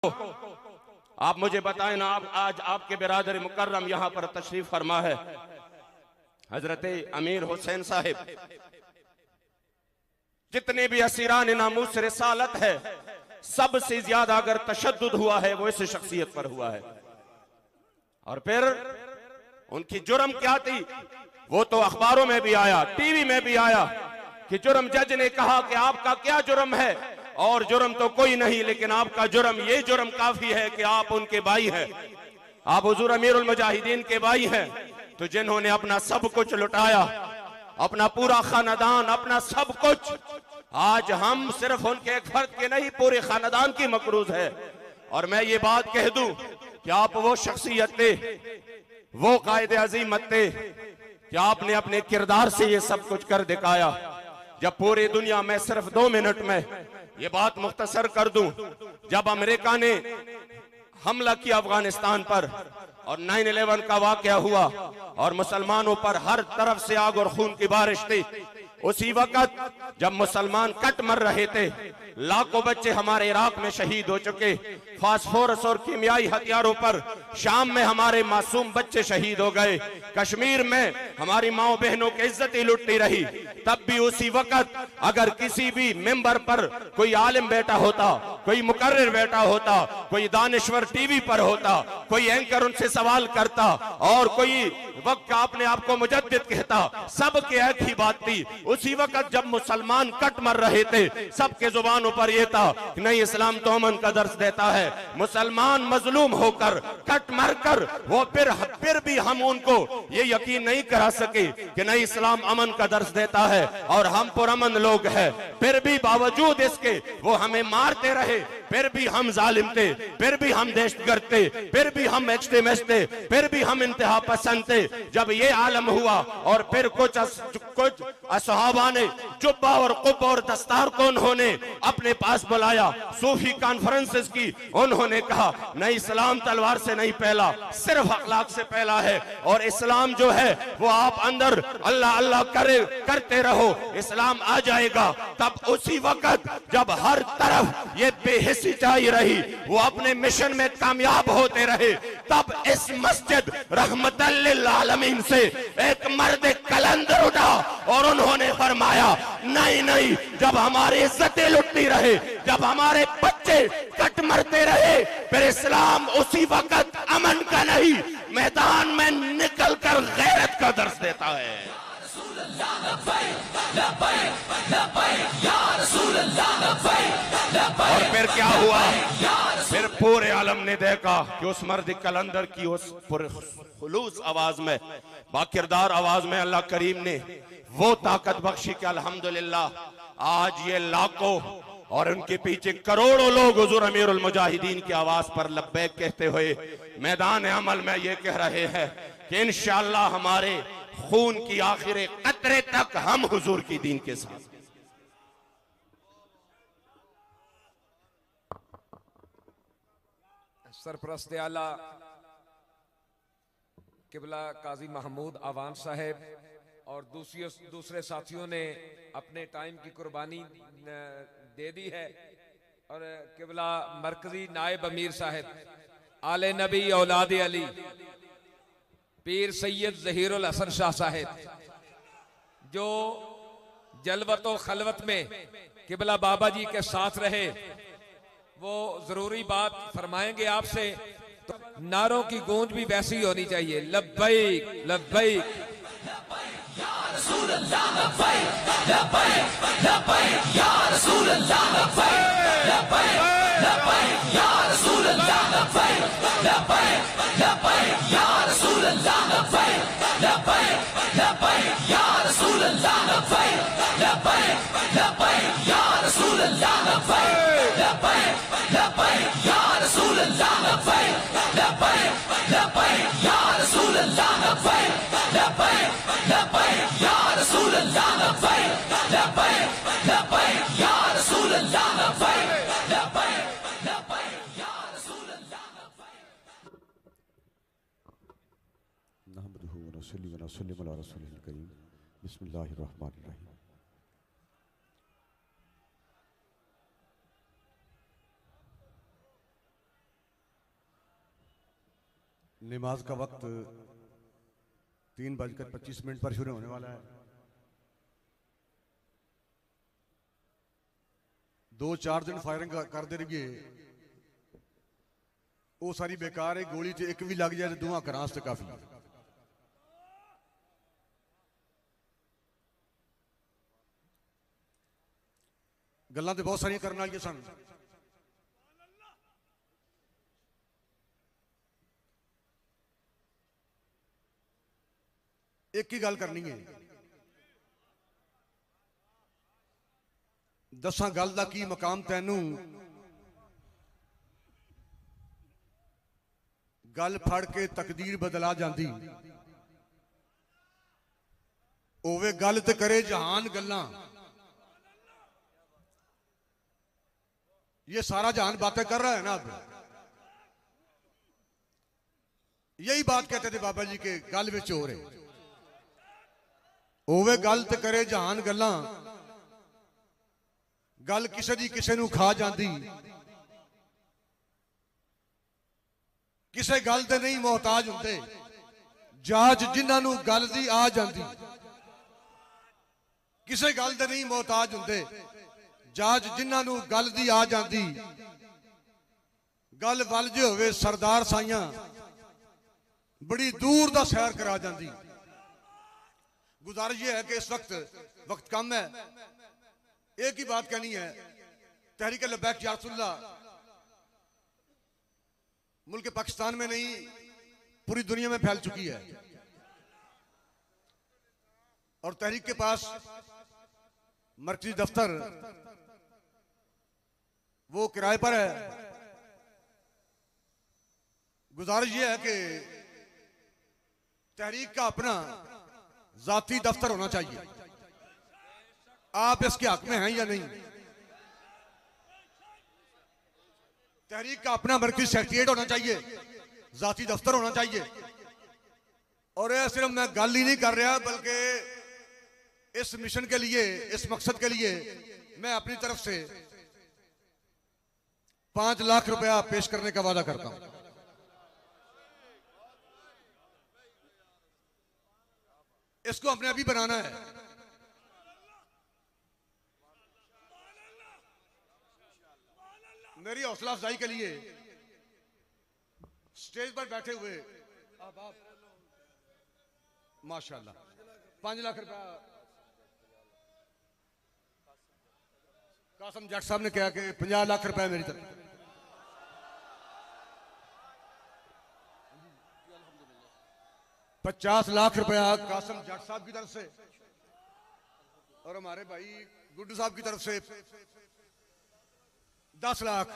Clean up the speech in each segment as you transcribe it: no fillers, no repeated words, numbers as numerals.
आप मुझे बताएं ना, आप आज आपके बिरादर मुकर्रम यहाँ पर तशरीफ फरमा है हजरत अमीर हुसैन साहिब। जितने भी असीरान नामूस रिसालत है, सबसे ज्यादा अगर तशद्दुद हुआ है वो इस शख्सियत पर हुआ है। और फिर उनकी जुर्म क्या थी वो तो अखबारों में भी आया, टीवी में भी आया कि जुर्म, जज ने कहा कि आपका क्या जुर्म है, और जुर्म तो कोई नहीं, लेकिन आपका जुर्म, ये जुर्म काफी है कि आप उनके भाई हैं, आप हुजूर अमीरुल मुजाहिदीन के भाई हैं। तो जिन्होंने अपना सब कुछ लुटाया, अपना पूरा खानदान, अपना सब कुछ, आज हम सिर्फ उनके एक फर्द के नहीं पूरे खानदान की मकरूज है। और मैं ये बात कह दूं कि आप वो शख्सियत थे, वो कायदे अजीमत थे कि आपने अपने किरदार से ये सब कुछ कर दिखाया। जब पूरी दुनिया में, सिर्फ 2 मिनट में ये बात मुख्तसर कर दूं, जब अमेरिका ने हमला किया अफगानिस्तान पर और 9/11 का वाकया हुआ और मुसलमानों पर हर तरफ से आग और खून की बारिश थी, उसी वक्त जब मुसलमान कट मर रहे थे, लाखों बच्चे हमारे इराक में शहीद हो चुके, फास्फोरस और कीमियाई हथियारों पर शाम में हमारे मासूम बच्चे शहीद हो गए, कश्मीर में हमारी माओ बहनों की इज्जत ही लुटती रही, तब भी उसी वक्त अगर किसी भी मेंबर पर कोई आलिम बैठा होता, कोई मुकर्रिर बैठा होता, कोई दानिश्वर टीवी पर होता, कोई एंकर उनसे सवाल करता और कोई वक्त का अपने आप को मुजद्दिद कहता, सबके एक ही बात थी। उसी वक्त जब मुसलमान कट मर रहे थे, सबके जुबानों पर यह था कि नहीं, इस्लाम तो अमन का दर्स देता है। मुसलमान मजलूम होकर कट मर कर वो फिर भी हम उनको ये यकीन नहीं करा सके कि नहीं, इस्लाम अमन का दर्स देता है और हम पुरअमन लोग हैं, फिर भी बावजूद इसके वो हमें मारते रहे, फिर भी हम जालिम थे, फिर भी हम दहशतगर्द थे, फिर भी हम एक्सट्रीमिस्ट थे, फिर भी हम इंतहा पसंद थे। जब ये आलम हुआ और फिर कुछ असहाबा ने जुब्बा और कुब्बा और दस्तार को उन्होंने अपने पास बुलाया, सूफी कॉन्फ्रेंसेस की, उन्होंने कहा नहीं, इस्लाम तलवार से नहीं पहला, सिर्फ अखलाक से पहला है, और इस्लाम जो है वो आप अंदर अल्लाह अल्लाह करते रहो, इस्लाम आ जाएगा। तब उसी वक्त जब हर तरफ ये बेहिसी चाहिए रही, वो अपने मिशन में कामयाब होते रहे, तब इस मस्जिद रहमतल लिल आलमीन से एक मर्द कलंदर उठा और उन्होंने फरमाया नहीं नहीं, जब हमारी इज्जतें लुटती रहे, जब हमारे बच्चे कट मरते रहे, फिर इस्लाम उसी वक्त अमन का नहीं, मैदान में निकल कर गैरत का दर्स देता है। और फिर क्या हुआ, फिर पूरे आलम ने देखा कि उस मर्द कलंदर की उस खुलूस आवाज में, बाकिरदार आवाज में अल्लाह करीम ने वो ताकत बख्शी कि अल्हम्दुलिल्लाह आज ये लाखों और उनके पीछे करोड़ों लोग हुजूर अमीरुल मुजाहिदीन की आवाज पर लब्बैक कहते हुए मैदान अमल में ये कह रहे हैं कि इंशाअल्लाह हमारे खून की आखिरी कतरे तक हम हुजूर की दीन के साथ। सरपरस्त आला किबला काजी महमूद आवान साहब और दूसरे साथियों ने अपने टाइम की कुर्बानी दे दी है, और किबला मरकजी नायब अमीर साहब आले नबी औलाद अली पीर सैयद ज़हीरुल हसन शाह साहब, जो जलवत व खलवत में किबला बाबा जी के साथ रहे, वो जरूरी बात फरमाएंगे आपसे। तो नारों की गूंज भी वैसी होनी चाहिए, लब्बैक लब्बैक या रसूल अल्लाह, लब्बैक लब्बैक लब्बैक या रसूल अल्लाह, लब्बैक लब्बैक लब्बैक या रसूल अल्लाह, लब्बैक लब्बैक लब्बैक या रसूल अल्लाह, लब्बैक लब्बैक लब्बैक या रसूल अल्लाह, लब्बैक लब्बैक लब्बैक या रसूल अल्लाह, लब्बैक लब्बैक लब्बैक या रसूल अल्लाह, लब्बैक लब्बैक लब्बैक या रसूल अल्लाह, लब्बैक लब्बैक लब्बैक या रसूल अल्लाह, लब्बैक लब्बैक लब्बैक या रसूल अल्लाह, लब्बैक लब्बैक लब्बैक या रसूल अल्लाह, लब्बैक। नहमदुहु व नसल्ली व नसल्लिम अला रसूलिल करीम। बिस्मिल्लाहिर रहमानिर रहीम। नमाज का वक्त 3:25 पर शुरू होने वाला है। 2-4 दिन फायरिंग करते रहिए, वो सारी बेकार है। गोली च एक भी लग जाए तो 2 घरां से काफी। गल्लां तो बहुत सारियां करने वालियां सन। एक ही गल करनी है, दसा गल दा की मकाम तैनू, गल फड़ के तकदीर बदला जाती। ओवे गल ते करे जहान गल्लां। ये सारा जहान बातें कर रहा है ना। अब यही बात कहते थे बाबा जी के गल विच हो रहे। ओवे गल ते करे जहान गल्लां, गल किसे दी किसे नू खा जाती। किसे गल ते नहीं मोहताज हुंदे, जाच जिन्हां नू गल दी आ जाती। किसे गल ते नहीं मोहताज हुंदे, जाच जिन्हां नू गल दी आ जाती। गल वल जे होवे सरदार साइयां, बड़ी दूर दा सैर करा जाती। गुजारिश यह है कि इस वक्त कम है, एक ही बात कहनी है। तहरीक लब्बैक या रसूलल्लाह मुल्क पाकिस्तान में नहीं, पूरी दुनिया में फैल चुकी है। और तहरीक के पास मर्कजी दफ्तर वो किराए पर है। गुजारिश यह है कि तहरीक का अपना जाती दफ्तर होना चाहिए। आप इसके हक में हैं या नहीं? तहरीक का अपना मर्कजी सेक्रेटेरिएट होना चाहिए, जाती दफ्तर होना चाहिए। और यह सिर्फ मैं गल ही नहीं कर रहा, बल्कि इस मिशन के लिए, इस मकसद के लिए मैं अपनी तरफ से 5 लाख रुपया पेश करने का वादा करता हूं। इसको हमने अभी बनाना है। मेरी हौसला अफजाई के लिए स्टेज पर बैठे हुए आप माशाल्लाह 5 लाख रुपया कासम जट साहब ने कहा कि 50 लाख रुपया मेरी तरफ। $50 लाख रुपया कासम जट साहब की तरफ से और हमारे भाई गुड्डू साहब की तरफ से 10 लाख।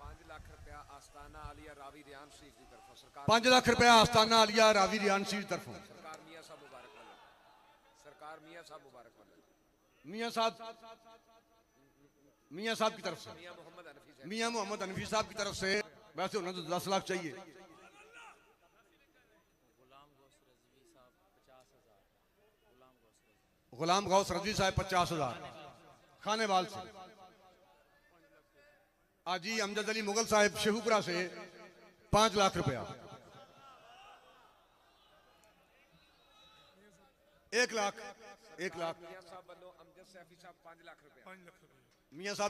5 लाख रुपया आस्ताना आलिया रावी रियान शरीफ की तरफ सरकार। 5 लाख रुपया आस्ताना आलिया रावी रियान शरीफ की तरफ सरकार मियां साहब मुबारक वाले, सरकार मियां साहब मुबारक वाले, मियां साहब की तरफ से, मियां मोहम्मद हनफी साहब की तरफ से। वैसे उन्हें तो 10 लाख चाहिए। गुलाम गौस रजवी साहब 50,000 खानेवाल से। आजी अमजद अली मुगल साहब शेखुपुरा से 5 लाख रुपया। 1 लाख मियां साहब 5 लाख रुपया। मियां साहब